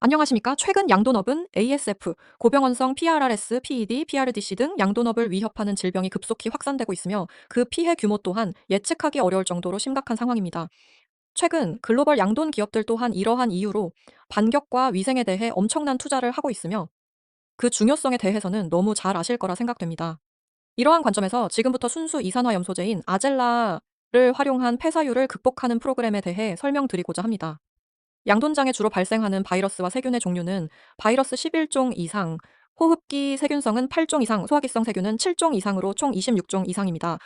안녕하십니까? 최근 양돈업은 ASF, 고병원성 PRRS, PED, PRDC 등 양돈업을 위협하는 질병이 급속히 확산되고 있으며 그 피해 규모 또한 예측하기 어려울 정도로 심각한 상황입니다. 최근 글로벌 양돈 기업들 또한 이러한 이유로 반격과 위생에 대해 엄청난 투자를 하고 있으며 그 중요성에 대해서는 너무 잘 아실 거라 생각됩니다. 이러한 관점에서 지금부터 순수 이산화염소제인 아젤라를 활용한 폐사율을 극복하는 프로그램에 대해 설명드리고자 합니다. 양돈장에 주로 발생하는 바이러스와 세균의 종류는 바이러스 11종 이상, 호흡기 세균성은 8종 이상, 소화기성 세균은 7종 이상으로 총 26종 이상입니다.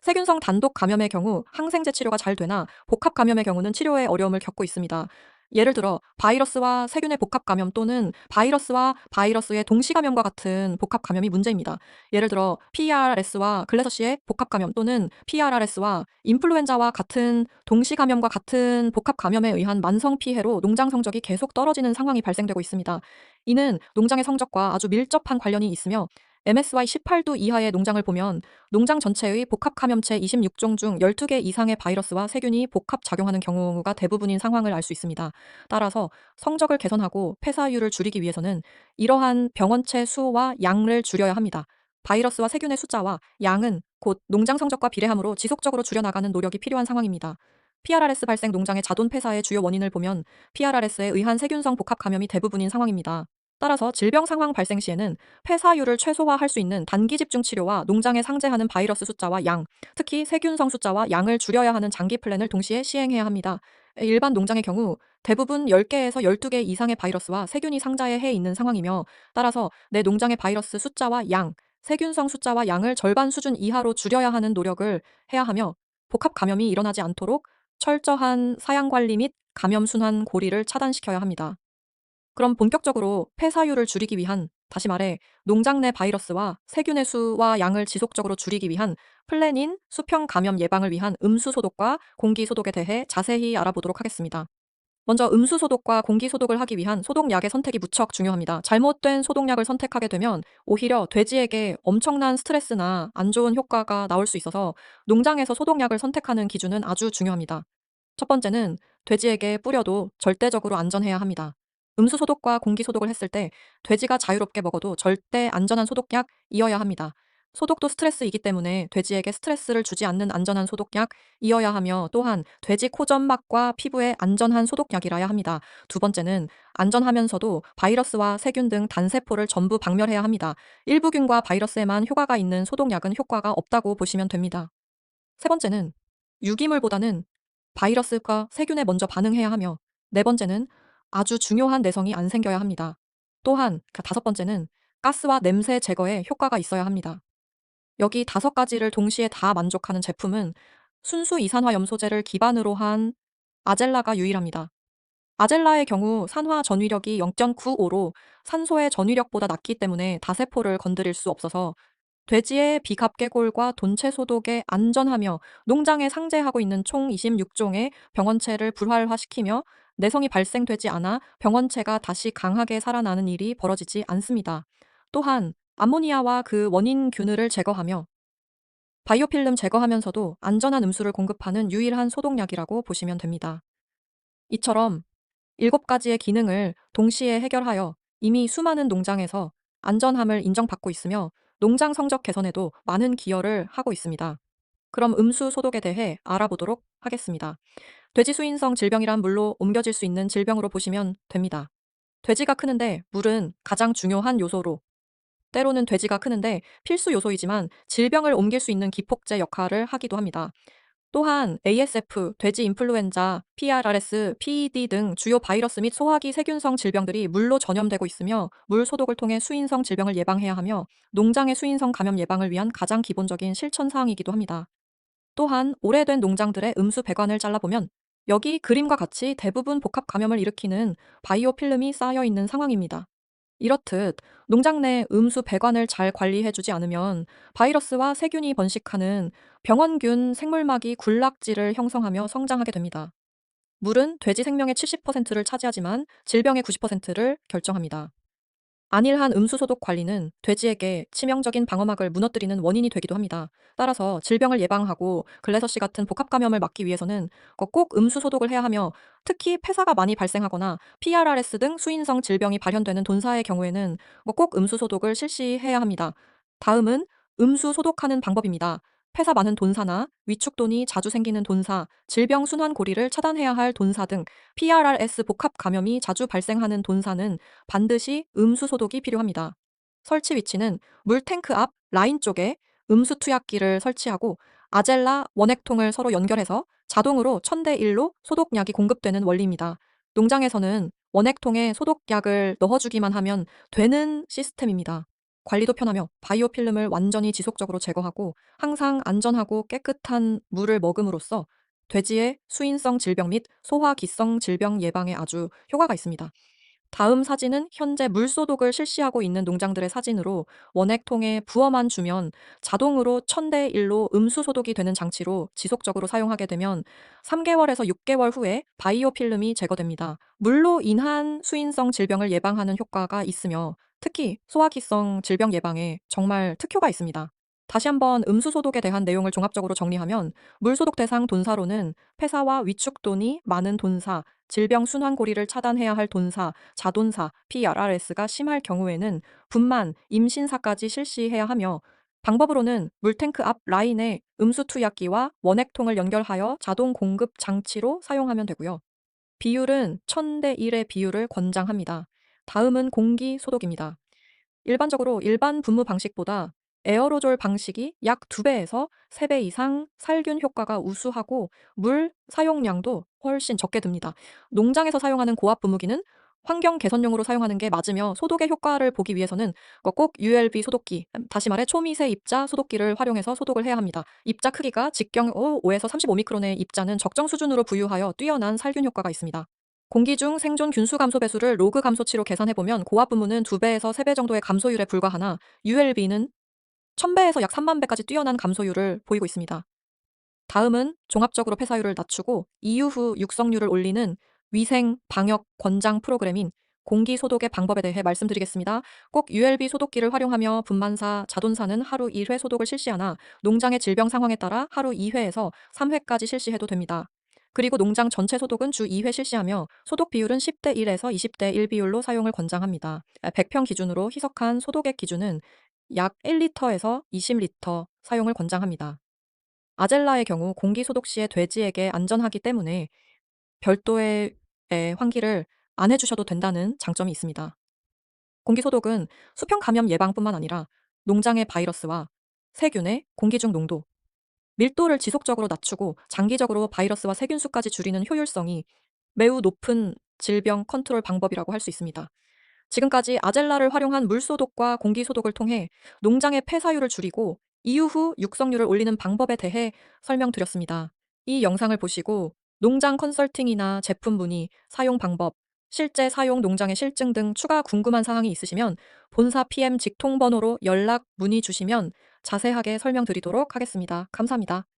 세균성 단독 감염의 경우 항생제 치료가 잘 되나 복합 감염의 경우는 치료에 어려움을 겪고 있습니다. 예를 들어 바이러스와 세균의 복합 감염 또는 바이러스와 바이러스의 동시 감염과 같은 복합 감염이 문제입니다. 예를 들어 PRS와 글래서시의 복합 감염 또는 PRRS와 인플루엔자와 같은 동시 감염과 같은 복합 감염에 의한 만성 피해로 농장 성적이 계속 떨어지는 상황이 발생되고 있습니다. 이는 농장의 성적과 아주 밀접한 관련이 있으며 MSY 18도 이하의 농장을 보면 농장 전체의 복합 감염체 26종 중 12개 이상의 바이러스와 세균이 복합 작용하는 경우가 대부분인 상황을 알 수 있습니다. 따라서 성적을 개선하고 폐사율을 줄이기 위해서는 이러한 병원체 수와 양을 줄여야 합니다. 바이러스와 세균의 숫자와 양은 곧 농장 성적과 비례하므로 지속적으로 줄여나가는 노력이 필요한 상황입니다. PRRS 발생 농장의 자돈 폐사의 주요 원인을 보면 PRRS에 의한 세균성 복합 감염이 대부분인 상황입니다. 따라서 질병 상황 발생 시에는 폐사율을 최소화할 수 있는 단기 집중 치료와 농장에 상재하는 바이러스 숫자와 양, 특히 세균성 숫자와 양을 줄여야 하는 장기 플랜을 동시에 시행해야 합니다. 일반 농장의 경우 대부분 10개에서 12개 이상의 바이러스와 세균이 상자에 해 있는 상황이며 따라서 내 농장의 바이러스 숫자와 양, 세균성 숫자와 양을 절반 수준 이하로 줄여야 하는 노력을 해야 하며 복합 감염이 일어나지 않도록 철저한 사양 관리 및 감염 순환 고리를 차단시켜야 합니다. 그럼 본격적으로 폐사율을 줄이기 위한, 다시 말해 농장 내 바이러스와 세균의 수와 양을 지속적으로 줄이기 위한 플랜인 수평 감염 예방을 위한 음수 소독과 공기 소독에 대해 자세히 알아보도록 하겠습니다. 먼저 음수 소독과 공기 소독을 하기 위한 소독약의 선택이 무척 중요합니다. 잘못된 소독약을 선택하게 되면 오히려 돼지에게 엄청난 스트레스나 안 좋은 효과가 나올 수 있어서 농장에서 소독약을 선택하는 기준은 아주 중요합니다. 첫 번째는 돼지에게 뿌려도 절대적으로 안전해야 합니다. 음수 소독과 공기 소독을 했을 때 돼지가 자유롭게 먹어도 절대 안전한 소독약이어야 합니다. 소독도 스트레스이기 때문에 돼지에게 스트레스를 주지 않는 안전한 소독약이어야 하며 또한 돼지 코점막과 피부에 안전한 소독약이라야 합니다. 두 번째는 안전하면서도 바이러스와 세균 등 단세포를 전부 박멸해야 합니다. 일부 균과 바이러스에만 효과가 있는 소독약은 효과가 없다고 보시면 됩니다. 세 번째는 유기물보다는 바이러스과 세균에 먼저 반응해야 하며 네 번째는 아주 중요한 내성이 안 생겨야 합니다. 또한 다섯 번째는 가스와 냄새 제거에 효과가 있어야 합니다. 여기 다섯 가지를 동시에 다 만족하는 제품은 순수 이산화염소제를 기반으로 한 아젤라가 유일합니다. 아젤라의 경우 산화 전위력이 0.95로 산소의 전위력보다 낮기 때문에 다세포를 건드릴 수 없어서 돼지의 비갑개골과 돈체 소독에 안전하며 농장에 상재하고 있는 총 26종의 병원체를 불활화시키며 내성이 발생되지 않아 병원체가 다시 강하게 살아나는 일이 벌어지지 않습니다. 또한 암모니아와 그 원인 균을을 제거하며 바이오필름 제거하면서도 안전한 음수를 공급하는 유일한 소독약이라고 보시면 됩니다. 이처럼 7가지의 기능을 동시에 해결하여 이미 수많은 농장에서 안전함을 인정받고 있으며 농장 성적 개선에도 많은 기여를 하고 있습니다. 그럼 음수 소독에 대해 알아보도록 하겠습니다. 돼지 수인성 질병이란 물로 옮겨질 수 있는 질병으로 보시면 됩니다. 돼지가 크는데 물은 가장 중요한 요소로 때로는 돼지가 크는데 필수 요소이지만 질병을 옮길 수 있는 기폭제 역할을 하기도 합니다. 또한 ASF, 돼지 인플루엔자, PRRS, PED 등 주요 바이러스 및 소화기 세균성 질병들이 물로 전염되고 있으며 물 소독을 통해 수인성 질병을 예방해야 하며 농장의 수인성 감염 예방을 위한 가장 기본적인 실천 사항이기도 합니다. 또한 오래된 농장들의 음수 배관을 잘라보면 여기 그림과 같이 대부분 복합 감염을 일으키는 바이오 필름이 쌓여 있는 상황입니다. 이렇듯 농장 내 음수 배관을 잘 관리해주지 않으면 바이러스와 세균이 번식하는 병원균 생물막이 군락지를 형성하며 성장하게 됩니다. 물은 돼지 생명의 70%를 차지하지만 질병의 90%를 결정합니다. 안일한 음수소독 관리는 돼지에게 치명적인 방어막을 무너뜨리는 원인이 되기도 합니다. 따라서 질병을 예방하고 글래서시 같은 복합 감염을 막기 위해서는 꼭 음수소독을 해야 하며, 특히 폐사가 많이 발생하거나 PRRS 등 수인성 질병이 발현되는 돈사의 경우에는 꼭 음수소독을 실시해야 합니다. 다음은 음수소독하는 방법입니다. 폐사 많은 돈사나 위축돈이 자주 생기는 돈사, 질병 순환 고리를 차단해야 할 돈사 등 PRRS 복합 감염이 자주 발생하는 돈사는 반드시 음수 소독이 필요합니다. 설치 위치는 물탱크 앞 라인 쪽에 음수 투약기를 설치하고 아젤라 원액통을 서로 연결해서 자동으로 1000대1로 소독약이 공급되는 원리입니다. 농장에서는 원액통에 소독약을 넣어주기만 하면 되는 시스템입니다. 관리도 편하며 바이오 필름을 완전히 지속적으로 제거하고 항상 안전하고 깨끗한 물을 먹음으로써 돼지의 수인성 질병 및 소화기성 질병 예방에 아주 효과가 있습니다. 다음 사진은 현재 물소독을 실시하고 있는 농장들의 사진으로, 원액통에 부어만 주면 자동으로 1000대1로 음수소독이 되는 장치로 지속적으로 사용하게 되면 3개월에서 6개월 후에 바이오 필름이 제거됩니다. 물로 인한 수인성 질병을 예방하는 효과가 있으며 특히 소화기성 질병 예방에 정말 특효가 있습니다. 다시 한번 음수소독에 대한 내용을 종합적으로 정리하면, 물소독 대상 돈사로는 폐사와 위축돈이 많은 돈사, 질병 순환 고리를 차단해야 할 돈사, 자돈사, PRRS가 심할 경우에는 분만, 임신사까지 실시해야 하며, 방법으로는 물탱크 앞 라인에 음수 투약기와 원액통을 연결하여 자동 공급 장치로 사용하면 되고요. 비율은 1000대1의 비율을 권장합니다. 다음은 공기 소독입니다. 일반적으로 일반 분무 방식보다 에어로졸 방식이 약 2배에서 3배 이상 살균 효과가 우수하고 물 사용량도 훨씬 적게 듭니다. 농장에서 사용하는 고압 분무기는 환경 개선용으로 사용하는 게 맞으며, 소독의 효과를 보기 위해서는 꼭 ULB 소독기, 다시 말해 초미세 입자 소독기를 활용해서 소독을 해야 합니다. 입자 크기가 직경 5에서 35미크론의 입자는 적정 수준으로 부유하여 뛰어난 살균 효과가 있습니다. 공기 중 생존 균수 감소 배수를 로그 감소치로 계산해보면 고압 분무는 2배에서 3배 정도의 감소율에 불과하나 ULB는 1000배에서 약 30,000배까지 뛰어난 감소율을 보이고 있습니다. 다음은 종합적으로 폐사율을 낮추고 이유 후 육성률을 올리는 위생 방역 권장 프로그램인 공기 소독의 방법에 대해 말씀드리겠습니다. 꼭 ULB 소독기를 활용하며 분만사, 자돈사는 하루 1회 소독을 실시하나 농장의 질병 상황에 따라 하루 2회에서 3회까지 실시해도 됩니다. 그리고 농장 전체 소독은 주 2회 실시하며 소독 비율은 10대1에서 20대1 비율로 사용을 권장합니다. 100평 기준으로 희석한 소독액 기준은 약 1리터에서 20리터 사용을 권장합니다. 아젤라의 경우 공기 소독 시에 돼지에게 안전하기 때문에 별도의 환기를 안 해주셔도 된다는 장점이 있습니다. 공기 소독은 수평 감염 예방뿐만 아니라 농장의 바이러스와 세균의 공기 중 농도, 밀도를 지속적으로 낮추고 장기적으로 바이러스와 세균 수까지 줄이는 효율성이 매우 높은 질병 컨트롤 방법이라고 할 수 있습니다. 지금까지 아젤라를 활용한 물소독과 공기소독을 통해 농장의 폐사율을 줄이고 이후 후 육성률을 올리는 방법에 대해 설명드렸습니다. 이 영상을 보시고 농장 컨설팅이나 제품 문의, 사용 방법, 실제 사용 농장의 실증 등 추가 궁금한 사항이 있으시면 본사 PM 직통 번호로 연락 문의 주시면 자세하게 설명드리도록 하겠습니다. 감사합니다.